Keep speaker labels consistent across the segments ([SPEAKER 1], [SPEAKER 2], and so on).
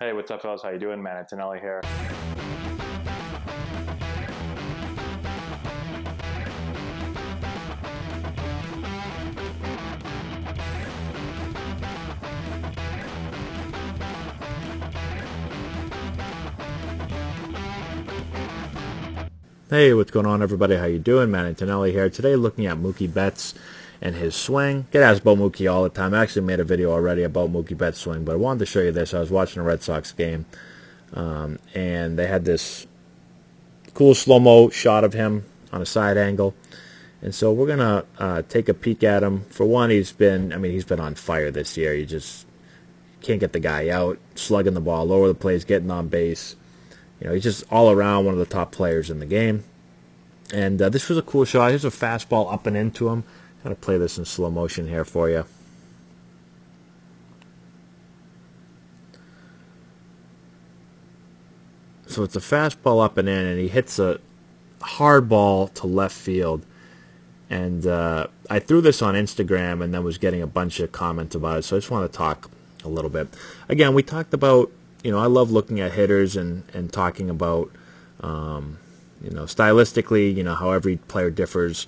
[SPEAKER 1] Hey, what's up, fellas? How you doing, man? Antonelli here.
[SPEAKER 2] Hey, what's going on, everybody? How you doing? Man, Antonelli here. Today, looking at Mookie Betts and his swing. Get asked about Mookie all the time. I actually made a video already about Mookie Betts' swing, but I wanted to show you this. I was watching a Red Sox game, and they had this cool slow-mo shot of him on a side angle. And so we're gonna take a peek at him. For one, he's been on fire this year. You just can't get the guy out, slugging the ball, lower the plays, getting on base. He's just all around one of the top players in the game. And this was a cool shot. Here's a fastball up and into him. I'm going to play this in slow motion here for you. So it's a fastball up and in, and he hits a hard ball to left field. And I threw this on Instagram and then was getting a bunch of comments about it. So I just want to talk a little bit. Again, we talked about, I love looking at hitters and talking about, stylistically, how every player differs.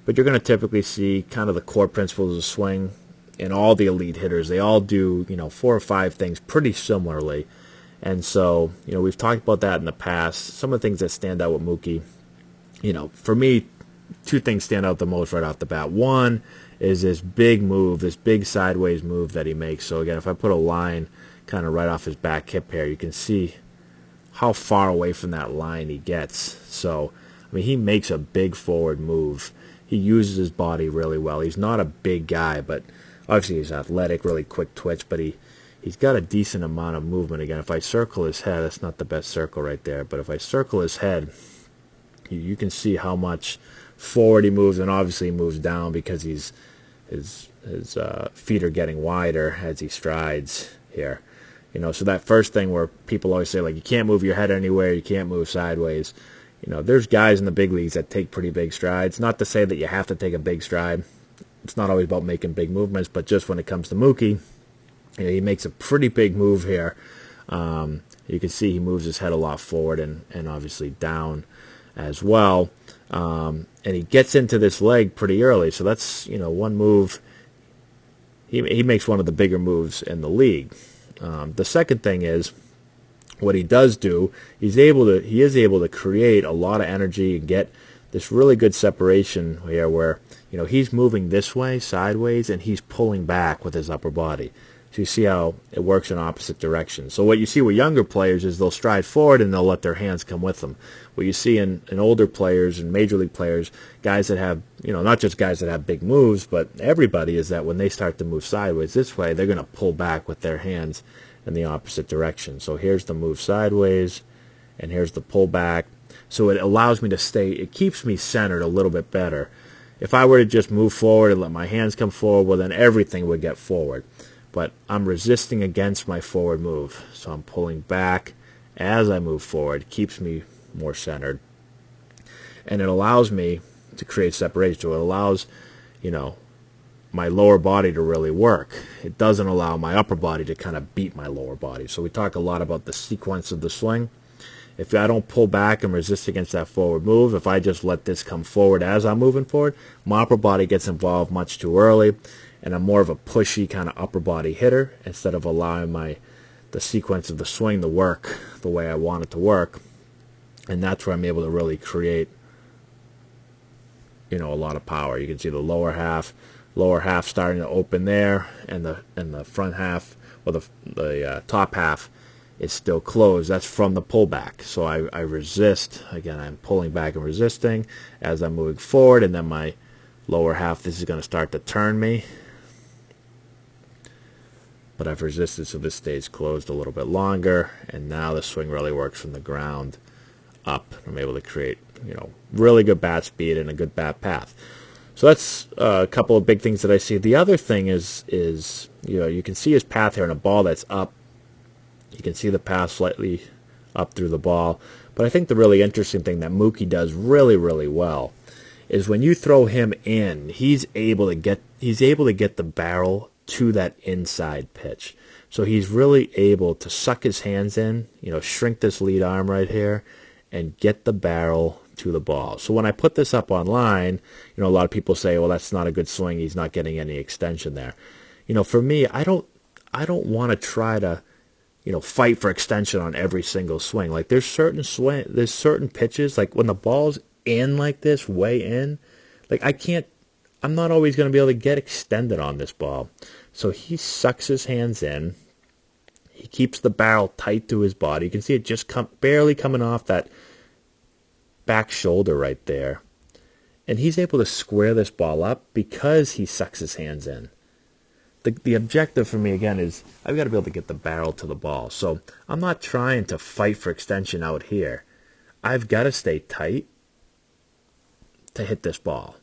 [SPEAKER 2] But you're going to typically see kind of the core principles of swing in all the elite hitters. They all do, 4 or 5 things pretty similarly. And so, we've talked about that in the past. Some of the things that stand out with Mookie, for me, 2 things stand out the most right off the bat. One is this big move, this big sideways move that he makes. So again, if I put a line kind of right off his back hip here, you can see how far away from that line he gets. So, he makes a big forward move. He uses his body really well. He's not a big guy, but obviously he's athletic, really quick twitch, but he's got a decent amount of movement. Again, if I circle his head, that's not the best circle right there, but if I circle his head, you can see how much forward he moves, and obviously he moves down because his feet are getting wider as he strides here. So that first thing where people always say, like, you can't move your head anywhere, you can't move sideways. There's guys in the big leagues that take pretty big strides. Not to say that you have to take a big stride. It's not always about making big movements, but just when it comes to Mookie, he makes a pretty big move here. You can see he moves his head a lot forward and obviously down as well. And he gets into this leg pretty early. So that's, one move. He makes one of the bigger moves in the league. The second thing is, what he does do, he is able to create a lot of energy and get this really good separation here where, he's moving this way, sideways, and he's pulling back with his upper body. So you see how it works in opposite directions. So what you see with younger players is they'll stride forward and they'll let their hands come with them. What you see in older players and major league players, guys that have, not just guys that have big moves, but everybody, is that when they start to move sideways this way, they're going to pull back with their hands in the opposite direction. So here's the move sideways, and here's the pull back. So it allows me to it keeps me centered a little bit better. If I were to just move forward and let my hands come forward, well, then everything would get forward. But I'm resisting against my forward move. So I'm pulling back as I move forward. It keeps me more centered. And it allows me to create separation. So it allows, my lower body to really work. It doesn't allow my upper body to kind of beat my lower body. So we talk a lot about the sequence of the swing. If I don't pull back and resist against that forward move, if I just let this come forward as I'm moving forward, my upper body gets involved much too early, and I'm more of a pushy kind of upper body hitter instead of allowing the sequence of the swing to work the way I want it to work. And that's where I'm able to really create, a lot of power. You can see the lower half starting to open there, and the front half, or the top half, is still closed. That's from the pullback. So I resist. Again, I'm pulling back and resisting as I'm moving forward, and then my lower half, this is going to start to turn me. But I've resisted, so this stays closed a little bit longer, and now the swing really works from the ground up. I'm able to create, really good bat speed and a good bat path. So that's a couple of big things that I see. The other thing is you can see his path here in a ball that's up. You can see the path slightly up through the ball. But I think the really interesting thing that Mookie does really, really well is when you throw him in, he's able to get the barrel to that inside pitch. So he's really able to suck his hands in, shrink this lead arm right here, and get the barrel to the ball. So when I put this up online, a lot of people say, well, that's not a good swing. He's not getting any extension there. For me, I don't want to try to, fight for extension on every single swing. Like there's certain pitches, like when the ball's in like this, way in, like I'm not always going to be able to get extended on this ball. So he sucks his hands in. He keeps the barrel tight to his body. You can see it just barely coming off that back shoulder right there. And he's able to square this ball up because he sucks his hands in. The objective for me, again, is I've got to be able to get the barrel to the ball. So I'm not trying to fight for extension out here. I've got to stay tight to hit this ball.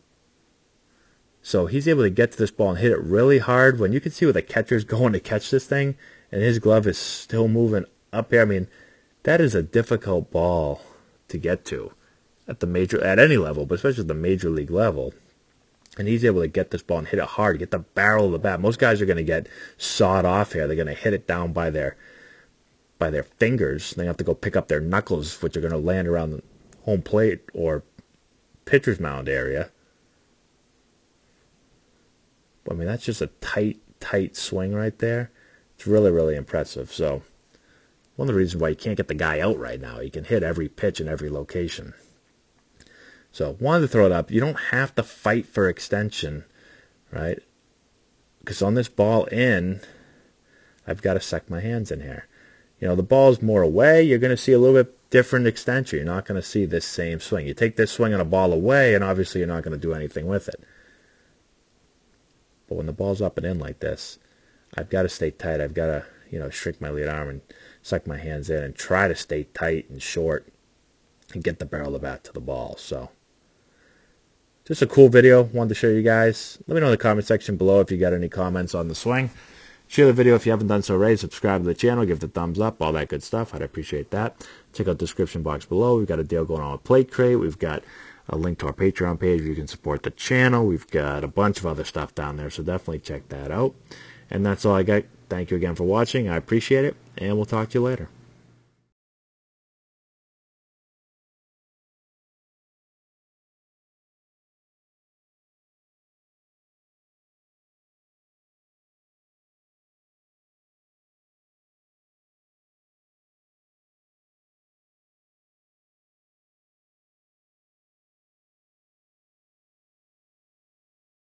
[SPEAKER 2] So he's able to get to this ball and hit it really hard. When you can see where the catcher's going to catch this thing, and his glove is still moving up here. I mean, that is a difficult ball to get to at any level, but especially at the major league level. And he's able to get this ball and hit it hard, get the barrel of the bat. Most guys are going to get sawed off here. They're going to hit it down by their fingers. They have to go pick up their knuckles, which are going to land around the home plate or pitcher's mound area. I mean, that's just a tight swing right there. It's really, really impressive. So one of the reasons why you can't get the guy out right now. He can hit every pitch in every location. So wanted to throw it up. You don't have to fight for extension, right? Because on this ball in, I've got to suck my hands in here. The ball's more away. You're going to see a little bit different extension. You're not going to see this same swing. You take this swing on a ball away, and obviously you're not going to do anything with it. But when the ball's up and in like this, I've got to stay tight. I've got to, shrink my lead arm and suck my hands in and try to stay tight and short and get the barrel of the bat to the ball. So just a cool video. Wanted to show you guys. Let me know in the comment section below if you got any comments on the swing. Share the video if you haven't done so already. Subscribe to the channel. Give it a thumbs up. All that good stuff. I'd appreciate that. Check out the description box below. We've got a deal going on with Plate Crate. We've got a link to our Patreon page where you can support the channel. We've got a bunch of other stuff down there, so definitely check that out. And that's all I got. Thank you again for watching. I appreciate it, and we'll talk to you later.